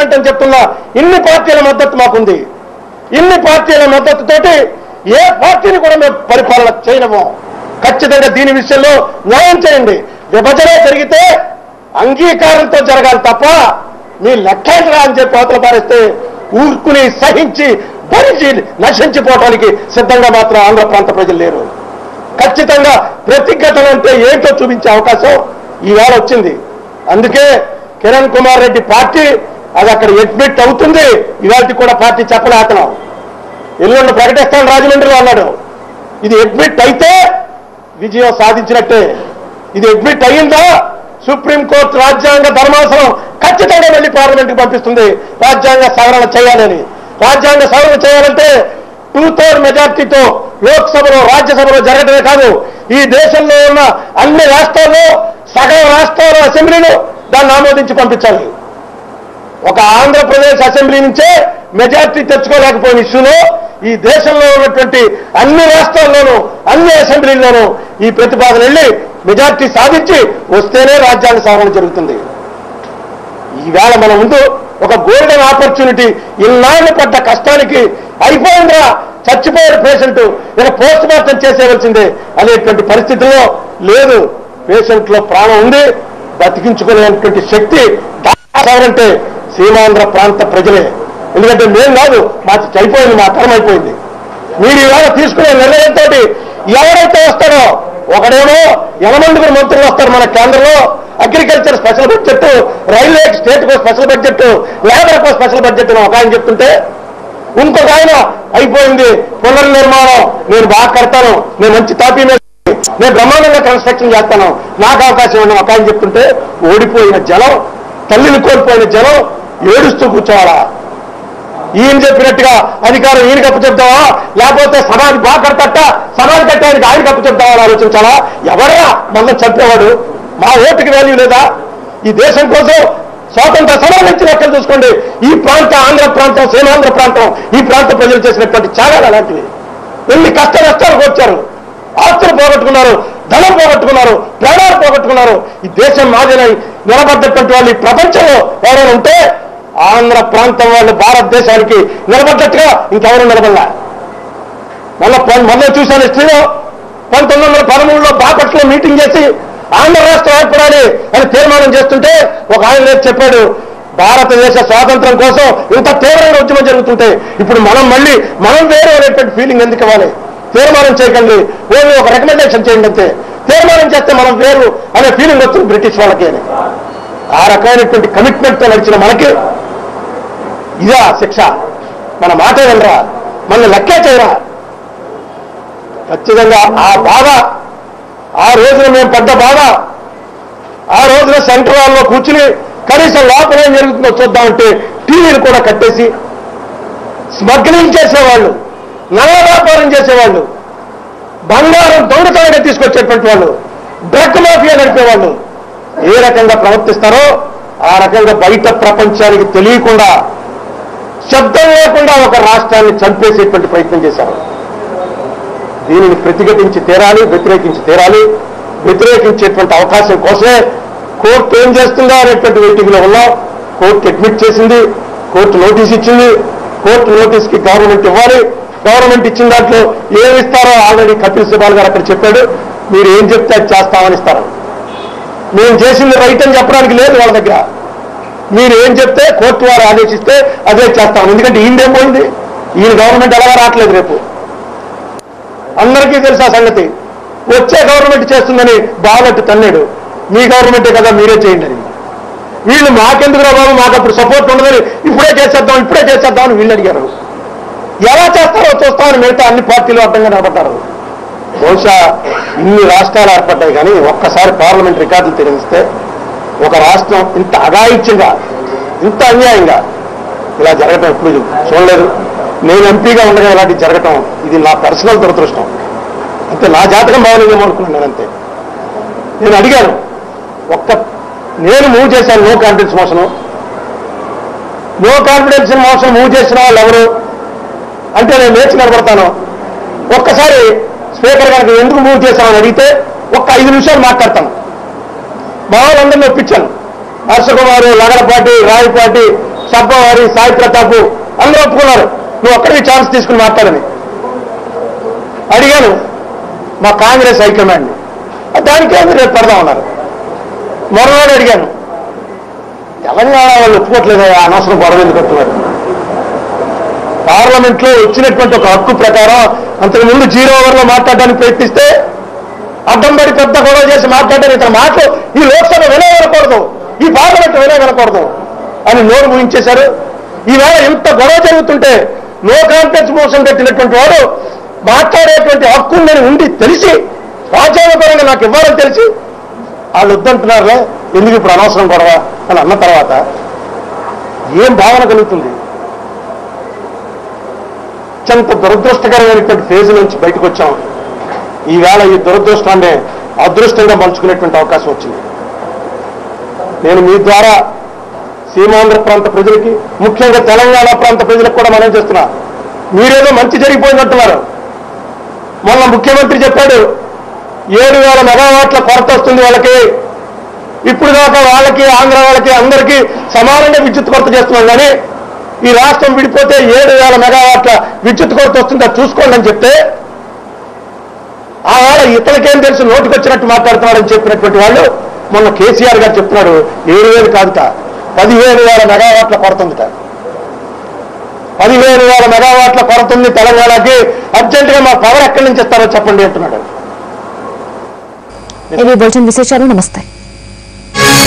Government అని చెప్తున్నా ఇన్ని పార్టీల మద్దతు మాకుంది. ఇన్ని పార్టీల మద్దతుతోటి ఏ పార్టీని కూడా మేము పరిపాలన చేయలేము. ఖచ్చితంగా దీని విషయంలో న్యాయం చేయండి. విభజన జరిగితే అంగీకారంతో జరగాలి తప్ప మీ లెక్కేంట్రా అని చెప్పి అవతల పారేస్తే ఊరుకుని సహించి భరించి నశించిపోవడానికి సిద్ధంగా మాత్రం ఆంధ్ర ప్రాంత ప్రజలు లేరు. ఖచ్చితంగా ప్రతిఘటన అంటే ఏంటో చూపించే అవకాశం ఈవేళ వచ్చింది. అందుకే కిరణ్ కుమార్ రెడ్డి పార్టీ అది అక్కడ అడ్మిట్ అవుతుంది. ఇవాళ కూడా పార్టీ చెప్పలేకనం ఎల్లుండి ప్రకటిస్తాను రాజమండ్రిలో అన్నాడు. ఇది అడ్మిట్ అయితే విజయం సాధించినట్టే. ఇది అడ్మిట్ అయ్యిందా సుప్రీంకోర్టు రాజ్యాంగ ధర్మాసనం ఖచ్చితంగా వెళ్ళి పార్లమెంట్కి పంపిస్తుంది రాజ్యాంగ సవరణ చేయాలని. రాజ్యాంగ సవరణ చేయాలంటే 2/3 మెజార్టీతో లోక్సభలో రాజ్యసభలో జరగడమే కాదు, ఈ దేశంలో ఉన్న అన్ని రాష్ట్రాల్లో సగం రాష్ట్రాల అసెంబ్లీలు దాన్ని ఆమోదించి పంపించాలి. ఒక ఆంధ్రప్రదేశ్ అసెంబ్లీ నుంచే మెజార్టీ తెచ్చుకోలేకపోయిన ఇష్యూలో ఈ దేశంలో ఉన్నటువంటి అన్ని రాష్ట్రాల్లోనూ అన్ని అసెంబ్లీల్లోనూ ఈ ప్రతిపాదన వెళ్ళి మెజార్టీ సాధించి వస్తేనే రాజ్యాంగ సవరణ జరుగుతుంది. ఈవేళ మన ముందు ఒక గోల్డెన్ ఆపర్చునిటీ. ఇన్నాళ్ళు పడ్డ కష్టానికి అయిపోయిందా, చచ్చిపోయిన పేషెంట్ ఇక పోస్ట్ మార్టం చేసేవలసిందే అనేటువంటి పరిస్థితుల్లో లేదు. పేషెంట్లో ప్రాణం ఉంది, బతికించుకునేటువంటి శక్తి అంటే సీమాంధ్ర ప్రాంత ప్రజలే. ఎందుకంటే మేము కాదు, మాకు అయిపోయింది, మా తరం అయిపోయింది. మీరు ఇవాళ తీసుకునే నిర్ణయంతో ఎవరైతే వస్తారో ఒకడేమో 80 మంత్రులు వస్తారు మన కేంద్రంలో. అగ్రికల్చర్ స్పెషల్ బడ్జెట్, రైల్వే స్టేట్కు స్పెషల్ బడ్జెట్, లేబర్కు స్పెషల్ బడ్జెట్ అని ఒక ఆయన చెప్తుంటే ఇంకొక ఆయన అయిపోయింది పునర్నిర్మాణం, నేను బాగా కడతాను, నేను మంచి తాపీ మీద నేను బ్రహ్మాండంగా కన్స్ట్రక్షన్ చేస్తాను, నాకు అవకాశం ఉంది ఒక ఆయన చెప్తుంటే ఓడిపోయిన జనం, తల్లిని కోల్పోయిన జనం ఏడుస్తూ కూర్చోవాలా? ఈయన చెప్పినట్టుగా అధికారం ఈయనకి అప్పచెప్తావా, లేకపోతే సమాధి బాగా కడతట సమాధి కట్టడానికి ఆయనకి అప్పచెప్తావా అని ఆలోచించాలా? ఎవరా మనం చంపేవాడు? మా ఓటుకి వాల్యూ లేదా? ఈ దేశం కోసం స్వాతంత్ర సమరం నుంచి లెక్కలు చూసుకోండి. ఈ ప్రాంత ఆంధ్ర ప్రాంతం, సీమాంధ్ర ప్రాంతం, ఈ ప్రాంత ప్రజలు చేసినటువంటి త్యాగాలు అలాంటివి. ఎన్ని కష్ట నష్టాలకు వచ్చారు, ఆస్తులు పోగొట్టుకున్నారు, ధనం పోగొట్టుకున్నారు, ప్రాణాలు పోగొట్టుకున్నారు. ఈ దేశం మాదిరి నిలబడ్డటువంటి వాళ్ళు ఈ ప్రపంచంలో ఎవరైనా ఉంటే ఆంధ్ర ప్రాంతం వాళ్ళు భారతదేశానికి నిలబడ్డట్టుగా ఇంకెవరు నిలబడలే. మొన్న చూశాను హిస్టరీలో 1913లో బాపట్లలో మీటింగ్ చేసి ఆంధ్ర రాష్ట్రం ఏర్పడాలి అని తీర్మానం చేస్తుంటే ఒక ఆయన లేదు చెప్పాడు, భారతదేశ స్వాతంత్రం కోసం ఇంత తీవ్రంగా ఉద్యమం జరుగుతుంటే ఇప్పుడు మనం వేరే అనేటువంటి ఫీలింగ్ ఎందుకు ఇవ్వాలి? తీర్మానం చేయకండి, ఓన్లీ ఒక రికమెండేషన్ చేయండి అంతే. తీర్మానం చేస్తే మనం వేరు అనే ఫీలింగ్ వస్తుంది బ్రిటిష్ వాళ్ళకి అని. ఆ రకమైనటువంటి కమిట్మెంట్తో నడిచిన మనకి ఇదా శిక్ష? మన మాట వినరా, మన లెక్కే చేయరా? ఖచ్చితంగా ఆ బాధ, ఆ రోజున మేము పడ్డ బాధ, ఆ రోజున సెంట్రల్ హాల్లో కూర్చుని కనీసం లోపల ఏం జరుగుతుందో చూద్దామంటే టీవీలు కూడా కట్టేసి స్మగ్లింగ్ చేసేవాళ్ళు, నల్ల వ్యాపారం చేసేవాళ్ళు, బంగారం దొంగతనంగా తీసుకొచ్చేటువంటి వాళ్ళు, డ్రగ్ మాఫియా నడిపేవాళ్ళు ఏ రకంగా ప్రవర్తిస్తారో ఆ రకంగా బయట ప్రపంచానికి తెలియకుండా శబ్దం లేకుండా ఒక రాష్ట్రాన్ని చంపేసేటువంటి ప్రయత్నం చేశారు. దీనిని ప్రతిఘటించి తీరాలి, వ్యతిరేకించి తీరాలి. వ్యతిరేకించేటువంటి అవకాశం కోసమే కోర్టు ఏం చేస్తుందా అనేటువంటి వెయిటింగ్లో ఉన్నాం. కోర్టు అడ్మిట్ చేసింది, కోర్టు నోటీస్ ఇచ్చింది. కోర్టు నోటీస్కి గవర్నమెంట్ ఇవ్వాలి. గవర్నమెంట్ ఇచ్చిన దాంట్లో ఏమి ఇస్తారో ఆల్రెడీ కపిల్ సిబాల్ గారు అక్కడ చెప్పాడు. మీరు ఏం చెప్తే అది చేస్తామని ఇస్తారు. మేము చేసింది రైట్ అని చెప్పడానికి లేదు వాళ్ళ దగ్గర. మీరు ఏం చెప్తే కోర్టు వారు ఆదేశిస్తే అదే చేస్తాం. ఎందుకంటే ఈయనదేం పోయింది, ఈయన గవర్నమెంట్ ఎలా రావట్లేదు. రేపు అందరికీ తెలుసు ఆ సంగతి. వచ్చే గవర్నమెంట్ చేస్తుందని బాగట్టు తన్నాడు, మీ గవర్నమెంటే కదా మీరే చేయండి అని. వీళ్ళు మాకెందుకు రా బాబు, మాకు అప్పుడు సపోర్ట్ ఉండదని ఇప్పుడే చేసేద్దామని వీళ్ళు అడిగారు. ఎలా చేస్తారో చూస్తామని మిగతా అన్ని పార్టీలు అడ్డంగా నిలబడ్డారు. బహుశా ఇన్ని రాష్ట్రాలు ఏర్పడ్డాయి కానీ ఒక్కసారి పార్లమెంట్ రికార్డులు తిరిగిస్తే ఒక రాష్ట్రం ఇంత అఘాయిత్యంగా, ఇంత అన్యాయంగా ఇలా జరగటం ఎప్పుడు చూడలేదు. నేను ఎంపీగా ఉండగా ఇలాంటివి జరగటం ఇది నా పర్సనల్ దురదృష్టం. అంతే, నా జాతకం బాగోలేదేమో అనుకున్నాను అంతే. నేను అడిగాను, నేను మూవ్ చేశాను నో కాన్ఫిడెన్స్ మోషన్ మూవ్ చేసిన వాళ్ళు ఎవరు అంటే నేను లేచి నిలబడతాను. ఒక్కసారి స్పీకర్ గారికి ఎందుకు మూవ్ చేశామని అడిగితే 5 నిమిషాలు మాట్లాడతాను. మా వాళ్ళందరినీ ఒప్పించాను. హర్షకుమారు, లగడపాటి, రాయపాటి, సబ్బవారి, సాయి ప్రతాప్ అందరూ ఒప్పుకున్నారు నువ్వు ఒక్కడికి ఛాన్స్ తీసుకుని మాట్లాడని. అడిగాను మా కాంగ్రెస్ హైకమాండ్, దానికే రేపు పెడదాం ఉన్నారు. మరోనాడు అడిగాను, తెలంగాణ వాళ్ళు ఒప్పుకోవట్లేదు, అనవసరం గొడవ ఎందుకు వస్తున్నారు. పార్లమెంట్లో వచ్చినటువంటి ఒక హక్కు ప్రకారం అంతకుముందు 0 ఓవర్లో మాట్లాడడానికి ప్రయత్నిస్తే అడ్డంబడి పెద్ద గొడవ చేసి మాట్లాడడానికి ఇతర మాటలు ఈ లోక్సభ వినకూడదు, ఈ పార్లమెంట్ వినకూడదు అని నోరు ముగించేశారు. ఈవేళ ఇంత గొడవ జరుగుతుంటే నో కాన్ఫిడెన్స్ మోషన్ పెట్టినటువంటి వాడు మాట్లాడేటువంటి హక్కు నేను ఉండి తెలిసి రాజ్యాంగపరంగా నాకు ఇవ్వాలని తెలిసి వాళ్ళు వద్దంటున్నారులే, ఎందుకు ఇప్పుడు అనవసరం గొడవ అని అన్న తర్వాత ఏం భావన కలుగుతుంది? అత్యంత దురదృష్టకరమైనటువంటి ఫేజ్ నుంచి బయటకు వచ్చాం. ఈవేళ ఈ దురదృష్టాన్ని అదృష్టంగా మలుచుకునేటువంటి అవకాశం వచ్చింది. నేను మీ ద్వారా సీమాంధ్ర ప్రాంత ప్రజలకి, ముఖ్యంగా తెలంగాణ ప్రాంత ప్రజలకు కూడా మనం చేస్తున్నా, మీరేదో మంచి జరిగిపోయినట్టున్నారు. మొన్న ముఖ్యమంత్రి చెప్పాడు 7,000 మెగావాట్ల కొరత వస్తుంది వాళ్ళకి, ఇప్పుడు దాకా వాళ్ళకి, ఆంధ్ర వాళ్ళకి అందరికీ సమానంగా విద్యుత్ కొరత చేస్తున్నాం, కానీ ఈ రాష్ట్రం విడిపోతే 7,000 మెగావాట్ల విద్యుత్ కొరత వస్తుందా చూసుకోండి అని చెప్తే ఆ వాళ్ళ ఇతనికేం తెలుసు నోటికి వచ్చినట్టు మాట్లాడుతున్నాడని చెప్పినటువంటి వాళ్ళు మొన్న కేసీఆర్ గారు చెప్తున్నాడు 7,000 కాదుట 15,000 మెగావాట్ల కొరత ఉందిట. 15,000 మెగావాట్ల కొరత ఉంది తెలంగాణకి, అర్జెంటుగా మా పవర్ ఎక్కడి నుంచి ఇస్తారో చెప్పండి అంటున్నాడు. విశేషాలు. నమస్తే.